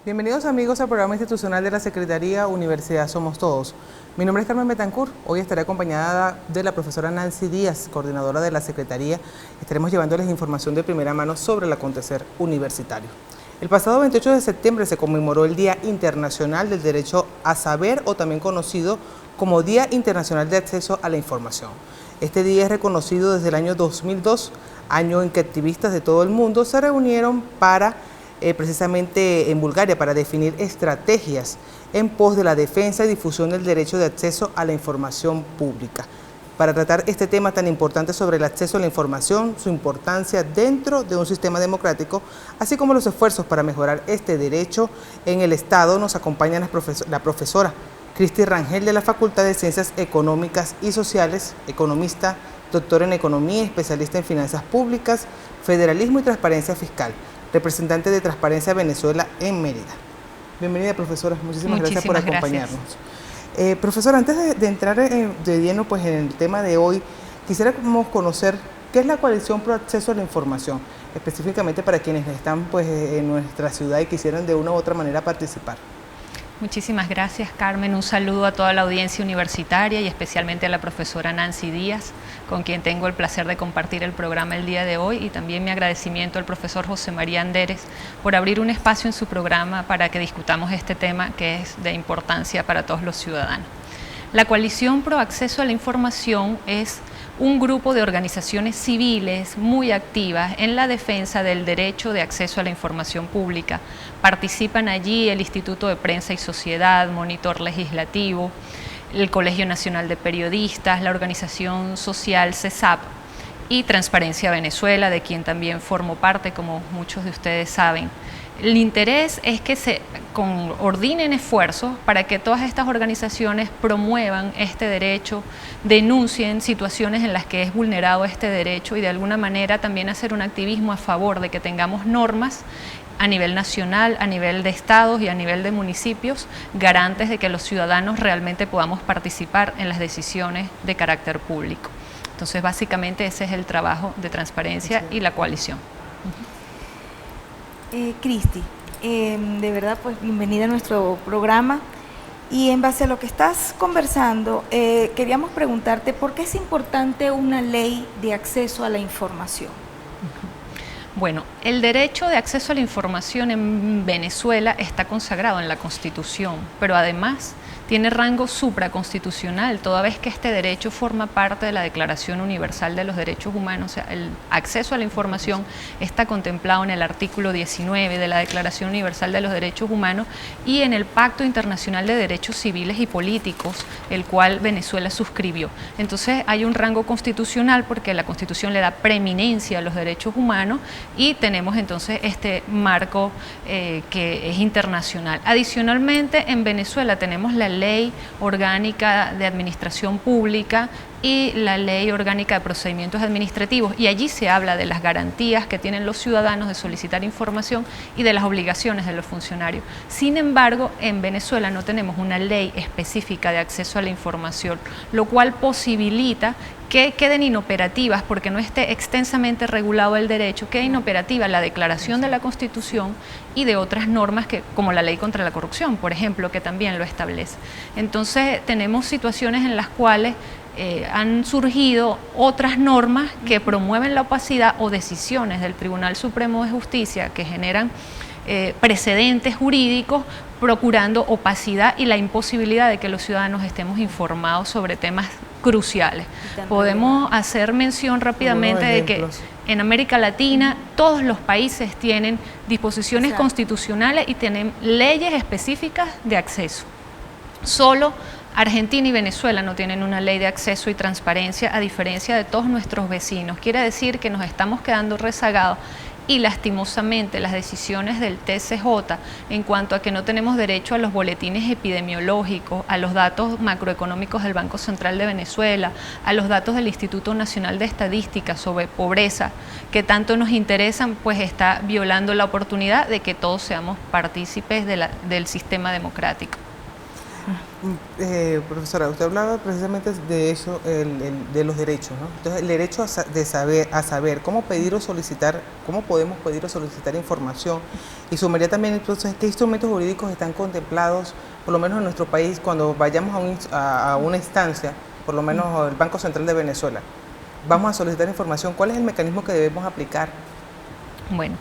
Bienvenidos amigos al programa institucional de la Secretaría Universidad Somos Todos. Mi nombre es Carmen Betancourt. Hoy estaré acompañada de la profesora Nancy Díaz, coordinadora de la Secretaría. Estaremos llevándoles información de primera mano sobre el acontecer universitario. El pasado 28 de septiembre se conmemoró el Día Internacional del Derecho a Saber, o también conocido como Día Internacional de Acceso a la Información. Este día es reconocido desde el año 2002, año en que activistas de todo el mundo se reunieron para precisamente en Bulgaria para definir estrategias en pos de la defensa y difusión del derecho de acceso a la información pública. Para tratar este tema tan importante sobre el acceso a la información, su importancia dentro de un sistema democrático, así como los esfuerzos para mejorar este derecho en el Estado, nos acompaña la profesora Cristi Rangel de la Facultad de Ciencias Económicas y Sociales, economista, doctora en Economía, especialista en Finanzas Públicas, Federalismo y Transparencia Fiscal, representante de Transparencia Venezuela en Mérida. Bienvenida, profesora. Muchísimas gracias por acompañarnos. Profesora, antes de entrar de lleno pues, en el tema de hoy, quisiéramos conocer qué es la Coalición Pro Acceso a la Información, específicamente para quienes están pues, en nuestra ciudad y quisieran de una u otra manera participar. Muchísimas gracias, Carmen. Un saludo a toda la audiencia universitaria y especialmente a la profesora Nancy Díaz, con quien tengo el placer de compartir el programa el día de hoy, y también mi agradecimiento al profesor José María Anderes por abrir un espacio en su programa para que discutamos este tema que es de importancia para todos los ciudadanos. La Coalición Pro Acceso a la Información es un grupo de organizaciones civiles muy activas en la defensa del derecho de acceso a la información pública. Participan allí el Instituto de Prensa y Sociedad, Monitor Legislativo, el Colegio Nacional de Periodistas, la organización social CESAP y Transparencia Venezuela, de quien también formo parte, como muchos de ustedes saben. El interés es que se coordinen esfuerzos para que todas estas organizaciones promuevan este derecho, denuncien situaciones en las que es vulnerado este derecho y de alguna manera también hacer un activismo a favor de que tengamos normas a nivel nacional, a nivel de estados y a nivel de municipios, garantes de que los ciudadanos realmente podamos participar en las decisiones de carácter público. Entonces, básicamente ese es el trabajo de Transparencia y la coalición. Cristi, de verdad, pues bienvenida a nuestro programa, y en base a lo que estás conversando, queríamos preguntarte por qué es importante una ley de acceso a la información. Bueno, el derecho de acceso a la información en Venezuela está consagrado en la Constitución, pero además tiene rango supraconstitucional, toda vez que este derecho forma parte de la Declaración Universal de los Derechos Humanos. O sea, el acceso a la información está contemplado en el artículo 19 de la Declaración Universal de los Derechos Humanos y en el Pacto Internacional de Derechos Civiles y Políticos, el cual Venezuela suscribió. Entonces hay un rango constitucional porque la Constitución le da preeminencia a los derechos humanos y tenemos entonces este marco que es internacional. Adicionalmente, en Venezuela tenemos la Ley Orgánica de Administración Pública y la Ley Orgánica de Procedimientos Administrativos, y allí se habla de las garantías que tienen los ciudadanos de solicitar información y de las obligaciones de los funcionarios. Sin embargo, en Venezuela no tenemos una ley específica de acceso a la información, lo cual posibilita que queden inoperativas, porque no esté extensamente regulado el derecho, queda inoperativa la declaración de la Constitución y de otras normas como la Ley contra la Corrupción, por ejemplo, que también lo establece. Entonces tenemos situaciones en las cuales han surgido otras normas que promueven la opacidad o decisiones del Tribunal Supremo de Justicia que generan precedentes jurídicos procurando opacidad y la imposibilidad de que los ciudadanos estemos informados sobre temas cruciales. Podemos hacer mención rápidamente de que en América Latina todos los países tienen disposiciones constitucionales y tienen leyes específicas de acceso. Solo Argentina y Venezuela no tienen una ley de acceso y transparencia, a diferencia de todos nuestros vecinos. Quiere decir que nos estamos quedando rezagados y lastimosamente las decisiones del TCJ en cuanto a que no tenemos derecho a los boletines epidemiológicos, a los datos macroeconómicos del Banco Central de Venezuela, a los datos del Instituto Nacional de Estadística sobre pobreza, que tanto nos interesan, pues está violando la oportunidad de que todos seamos partícipes del sistema democrático. Profesora, usted hablaba precisamente de eso, de los derechos, ¿no? Entonces, el derecho a saber cómo pedir o solicitar, cómo podemos pedir o solicitar información, y sumaría también entonces qué instrumentos jurídicos están contemplados, por lo menos en nuestro país, cuando vayamos a una instancia, por lo menos el Banco Central de Venezuela, vamos a solicitar información, ¿cuál es el mecanismo que debemos aplicar? Bueno,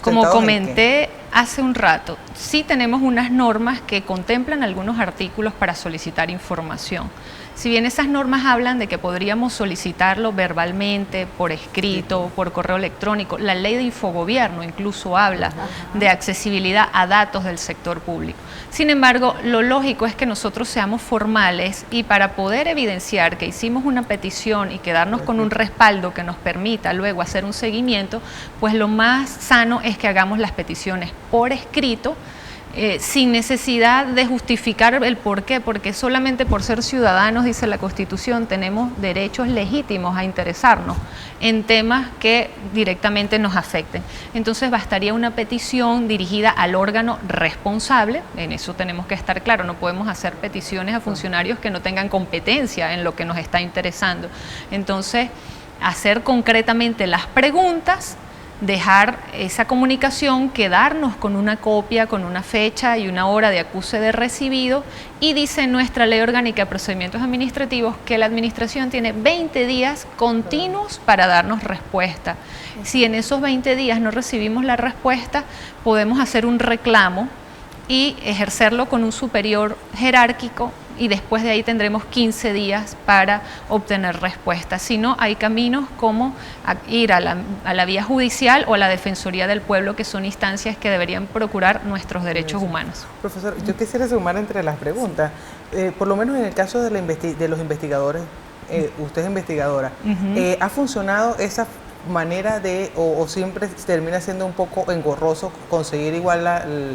como comenté hace un rato, sí tenemos unas normas que contemplan algunos artículos para solicitar información. Si bien esas normas hablan de que podríamos solicitarlo verbalmente, por escrito, por correo electrónico, la ley de infogobierno incluso habla de accesibilidad a datos del sector público. Sin embargo, lo lógico es que nosotros seamos formales y para poder evidenciar que hicimos una petición y quedarnos con un respaldo que nos permita luego hacer un seguimiento, pues lo más sano es que hagamos las peticiones por escrito, sin necesidad de justificar el por qué, porque solamente por ser ciudadanos, dice la Constitución, tenemos derechos legítimos a interesarnos en temas que directamente nos afecten. Entonces bastaría una petición dirigida al órgano responsable, en eso tenemos que estar claros, no podemos hacer peticiones a funcionarios que no tengan competencia en lo que nos está interesando. Entonces, hacer concretamente las preguntas, dejar esa comunicación, quedarnos con una copia, con una fecha y una hora de acuse de recibido, y dice nuestra Ley Orgánica de Procedimientos Administrativos que la Administración tiene 20 días continuos para darnos respuesta. Si en esos 20 días no recibimos la respuesta, podemos hacer un reclamo y ejercerlo con un superior jerárquico, y después de ahí tendremos 15 días para obtener respuesta. Si no, hay caminos como ir a la vía judicial o a la Defensoría del Pueblo, que son instancias que deberían procurar nuestros derechos humanos. Profesor, yo quisiera sumar entre las preguntas, por lo menos en el caso de los investigadores, usted es investigadora, ¿ha funcionado esa manera de, o siempre termina siendo un poco engorroso conseguir igual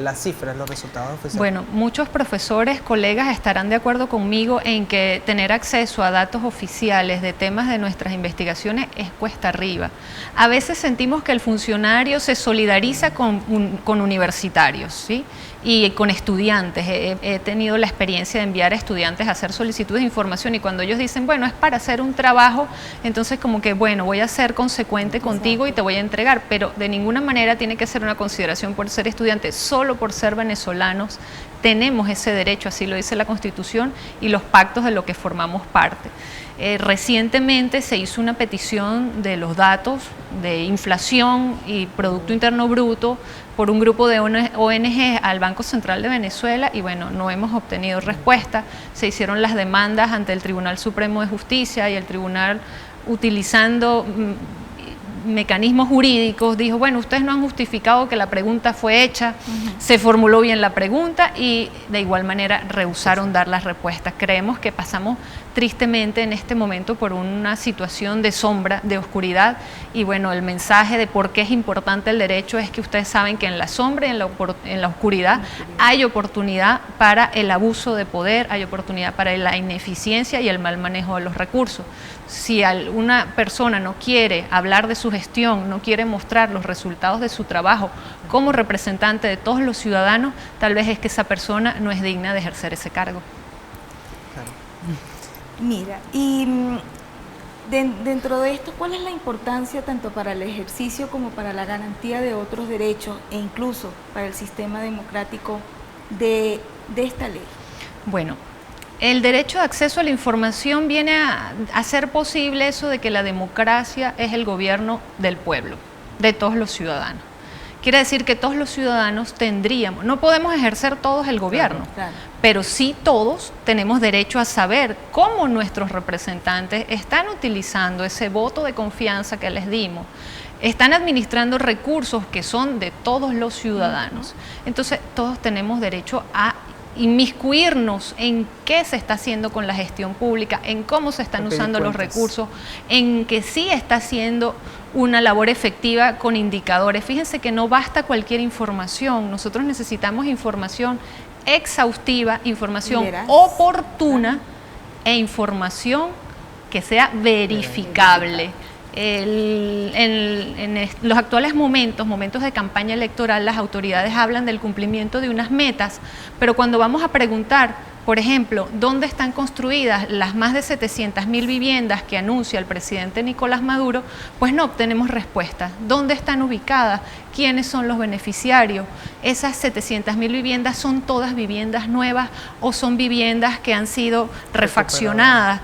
las cifras, los resultados oficiales? Bueno, muchos profesores, colegas estarán de acuerdo conmigo en que tener acceso a datos oficiales de temas de nuestras investigaciones es cuesta arriba. A veces sentimos que el funcionario se solidariza con universitarios, ¿sí?, y con estudiantes. He tenido la experiencia de enviar a estudiantes a hacer solicitudes de información, y cuando ellos dicen, bueno, es para hacer un trabajo, entonces como que, bueno, voy a ser consecuente contigo y te voy a entregar, pero de ninguna manera tiene que ser una consideración por ser estudiante. Solo por ser venezolanos tenemos ese derecho, así lo dice la Constitución y los pactos de los que formamos parte. Recientemente se hizo una petición de los datos de inflación y Producto Interno Bruto por un grupo de ONG al Banco Central de Venezuela, y bueno, no hemos obtenido respuesta. Se hicieron las demandas ante el Tribunal Supremo de Justicia, y el tribunal, utilizando mecanismos jurídicos, dijo, bueno, ustedes no han justificado que la pregunta fue hecha, se formuló bien la pregunta, y de igual manera rehusaron dar las respuestas. Creemos que pasamos tristemente en este momento por una situación de sombra, de oscuridad, y bueno, el mensaje de por qué es importante el derecho es que ustedes saben que en la sombra y en la oscuridad hay oportunidad para el abuso de poder, hay oportunidad para la ineficiencia y el mal manejo de los recursos. Si una persona no quiere hablar de su gestión, no quiere mostrar los resultados de su trabajo como representante de todos los ciudadanos, tal vez es que esa persona no es digna de ejercer ese cargo. Mira, y dentro de esto, ¿cuál es la importancia tanto para el ejercicio como para la garantía de otros derechos, e incluso para el sistema democrático de esta ley? Bueno, el derecho de acceso a la información viene a hacer posible eso de que la democracia es el gobierno del pueblo, de todos los ciudadanos. Quiere decir que todos los ciudadanos tendríamos, no podemos ejercer todos el gobierno, claro, pero sí todos tenemos derecho a saber cómo nuestros representantes están utilizando ese voto de confianza que les dimos, están administrando recursos que son de todos los ciudadanos. Entonces, todos tenemos derecho a inmiscuirnos en qué se está haciendo con la gestión pública, en cómo se están usando los recursos, en que sí está haciendo una labor efectiva con indicadores. Fíjense que no basta cualquier información, nosotros necesitamos información exhaustiva, información oportuna e información que sea verificable. En los actuales momentos de campaña electoral, las autoridades hablan del cumplimiento de unas metas, pero cuando vamos a preguntar, por ejemplo, ¿dónde están construidas las más de 700.000 viviendas que anuncia el presidente Nicolás Maduro? Pues no obtenemos respuesta. ¿Dónde están ubicadas? ¿Quiénes son los beneficiarios? ¿Esas 700.000 viviendas son todas viviendas nuevas o son viviendas que han sido refaccionadas?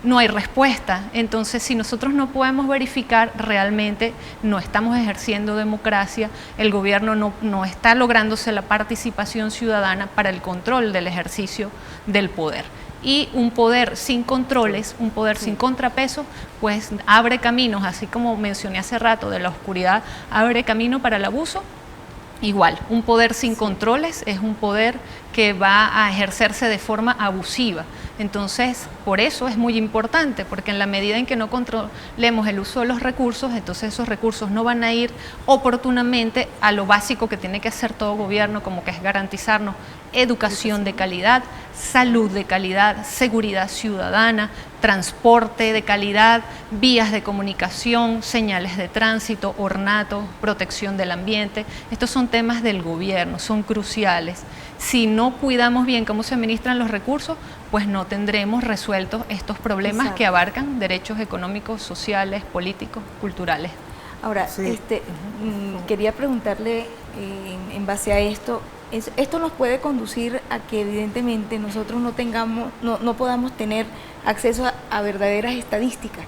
No hay respuesta. Entonces, si nosotros no podemos verificar, realmente no estamos ejerciendo democracia, el gobierno no está lográndose la participación ciudadana para el control del ejercicio del poder. Y un poder sin controles, un poder sin contrapeso, pues abre caminos, así como mencioné hace rato de la oscuridad, abre camino para el abuso. Igual, un poder sin controles es un poder que va a ejercerse de forma abusiva. Entonces, por eso es muy importante, porque en la medida en que no controlemos el uso de los recursos, entonces esos recursos no van a ir oportunamente a lo básico que tiene que hacer todo gobierno, como que es garantizarnos educación de calidad, salud de calidad, seguridad ciudadana, transporte de calidad, vías de comunicación, señales de tránsito, ornato, protección del ambiente. Estos son temas del gobierno, son cruciales. Si no cuidamos bien cómo se administran los recursos, pues no tendremos resueltos estos problemas que abarcan derechos económicos, sociales, políticos, culturales. Ahora, quería preguntarle en base a esto, esto nos puede conducir a que evidentemente nosotros no podamos tener acceso a verdaderas estadísticas.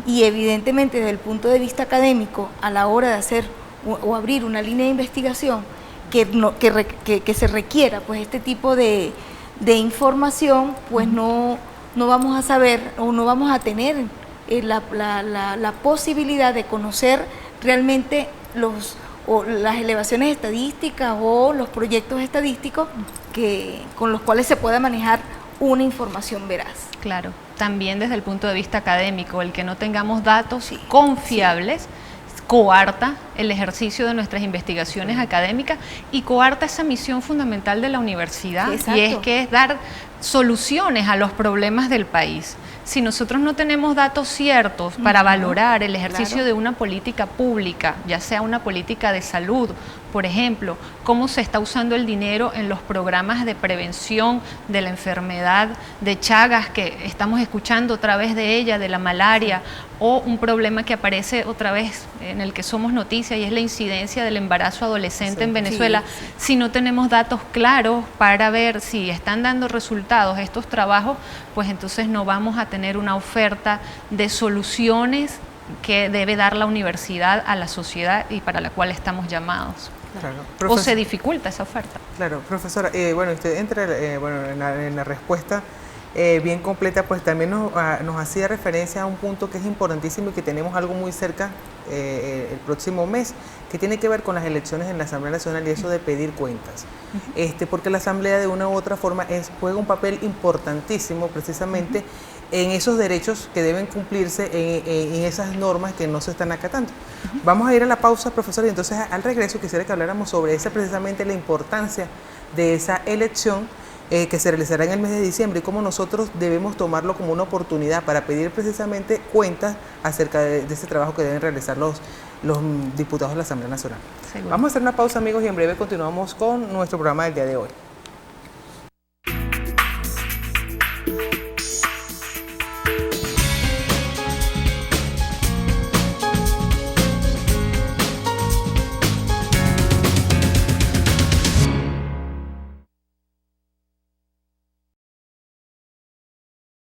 Y evidentemente desde el punto de vista académico, a la hora de hacer o abrir una línea de investigación que se requiera pues este tipo de información, pues no vamos a saber o no vamos a tener la posibilidad de conocer realmente las elevaciones estadísticas o los proyectos estadísticos con los cuales se pueda manejar una información veraz. Claro, también desde el punto de vista académico, el que no tengamos datos confiables coarta el ejercicio de nuestras investigaciones académicas y coarta esa misión fundamental de la universidad, y es que es dar soluciones a los problemas del país. Si nosotros no tenemos datos ciertos para valorar el ejercicio de una política pública, ya sea una política de salud, por ejemplo, cómo se está usando el dinero en los programas de prevención de la enfermedad de Chagas, que estamos escuchando otra vez de ella, de la malaria, o un problema que aparece otra vez en el que somos noticia, y es la incidencia del embarazo adolescente en Venezuela. Si no tenemos datos claros para ver si están dando resultados estos trabajos, pues entonces no vamos a tener una oferta de soluciones que debe dar la universidad a la sociedad y para la cual estamos llamados. Claro. O se dificulta esa oferta. Claro, profesora, bueno, usted entra en la respuesta bien completa, pues también nos hacía referencia a un punto que es importantísimo y que tenemos algo muy cerca el próximo mes, que tiene que ver con las elecciones en la Asamblea Nacional y eso de pedir cuentas. Porque la Asamblea de una u otra forma juega un papel importantísimo precisamente en esos derechos que deben cumplirse, en esas normas que no se están acatando. Vamos a ir a la pausa, profesor, y entonces al regreso quisiera que habláramos sobre precisamente la importancia de esa elección que se realizará en el mes de diciembre y cómo nosotros debemos tomarlo como una oportunidad para pedir precisamente cuentas acerca de ese trabajo que deben realizar los diputados de la Asamblea Nacional. Seguro. Vamos a hacer una pausa, amigos, y en breve continuamos con nuestro programa del día de hoy.